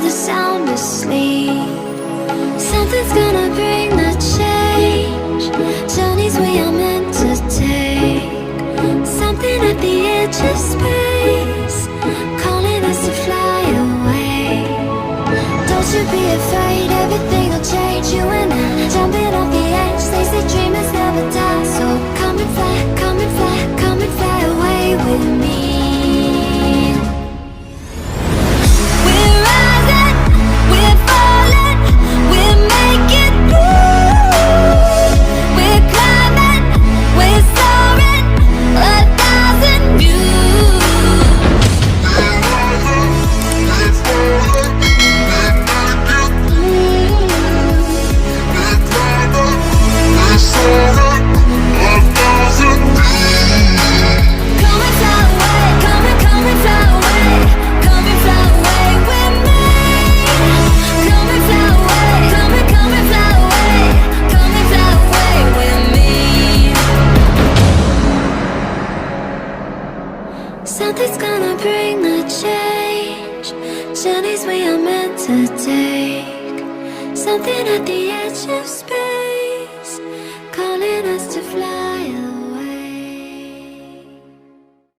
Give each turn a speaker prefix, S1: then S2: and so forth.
S1: the sound asleep. Something's gonna bring the change. Journeys we are meant to take. Something at the edge of space, calling us to fly away. Don't you be afraid, everything will change. You and I, jumping off the edge. They say dreamers never die. So come and fly, come and fly, come and fly away with me. We're rising, we're falling, we're making through. We're climbing, we're soaring, 1,000 views. We're rising, we're falling, we're making through. We're climbing, we're soaring, 1,000 views. Come and fly away, come and fly away, come and fly away with me. Come and fly away, come and fly away, come and fly away with me. Something's gonna bring the change. Journeys we are meant to take. Something at the edge of space.